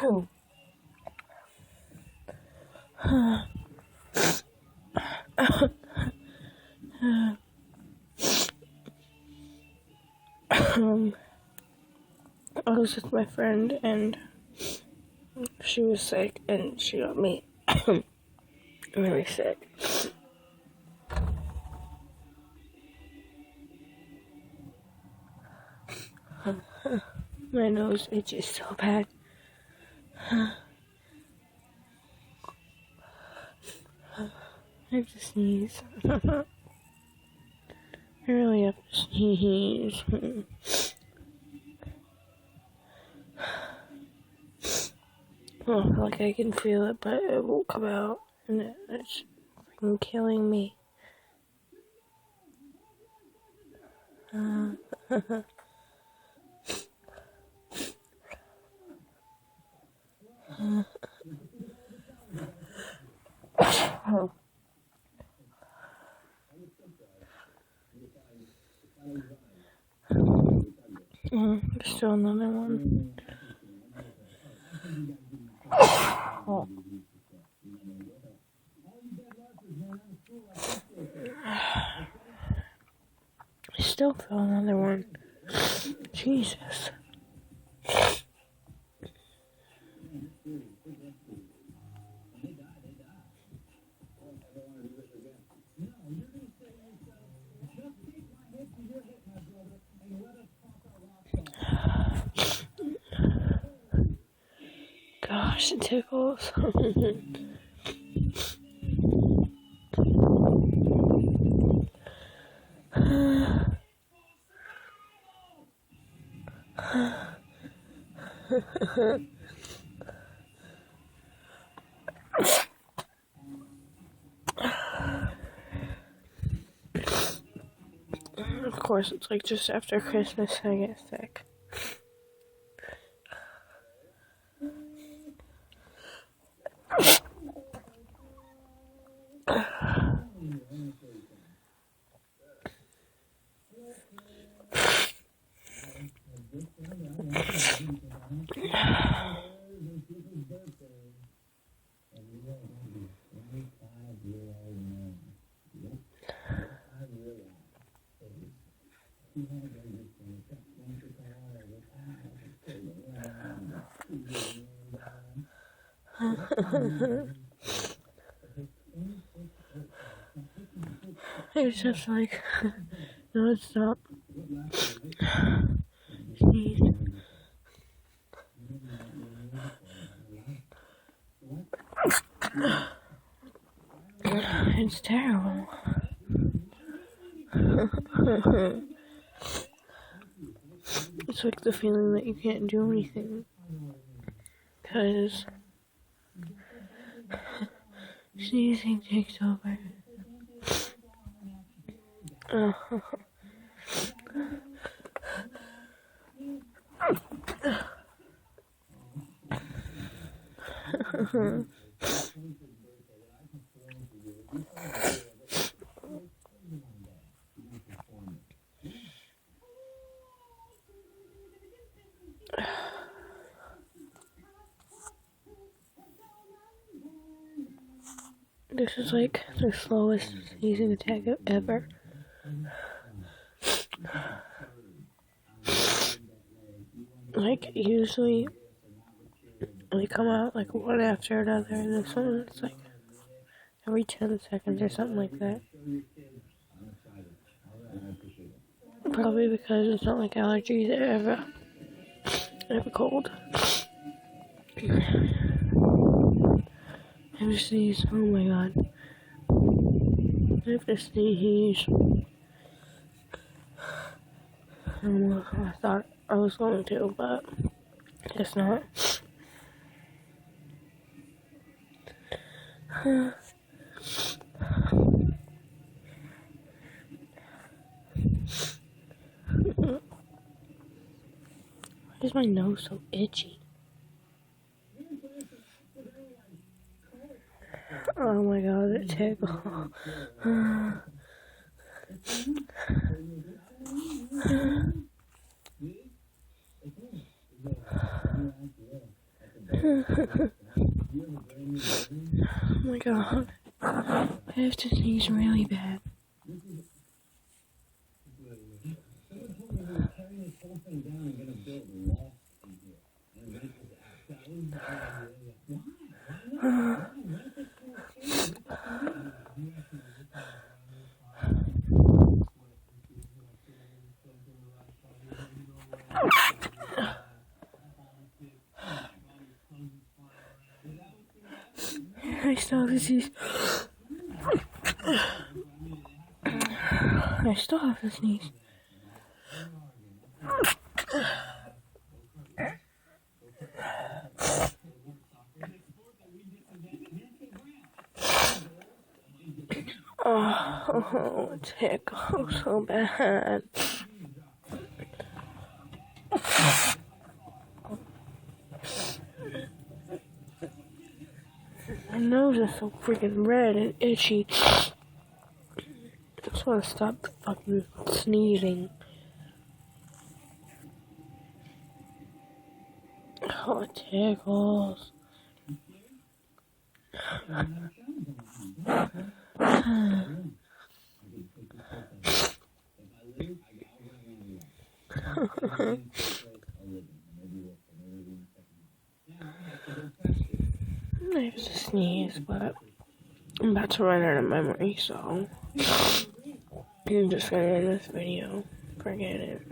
I was with my friend and she was sick and she got me really sick. My nose itches so bad. I have to sneeze. I really have to sneeze. Oh, like I can feel it, but it won't come out, and it's freaking killing me. Still another one. Oh. I still feel another one. Jesus. Gosh, it tickles. Of course, it's like just after Christmas I get sick. It's just like non-stop sneeze. It's terrible. It's like the feeling that you can't do anything because sneezing takes over. This is like the slowest sneezing attack ever. Like, usually they come out like one after another, and this one it's like every 10 seconds or something like that. Probably because it's not like allergies or ever cold. I have to sneeze. Oh my god. I have to sneeze. I thought I was going to, but guess not. Why is my nose so itchy? Oh my god, it tickles. Oh my god. I have to sneeze really bad. I still have to sneeze. I still have to sneeze. Oh, it tickles so bad. My nose is so freaking red and itchy. I just want to stop fucking sneezing. Oh, it tickles. I have to sneeze, but I'm about to run out of memory, so I'm just gonna end this video. Forget it.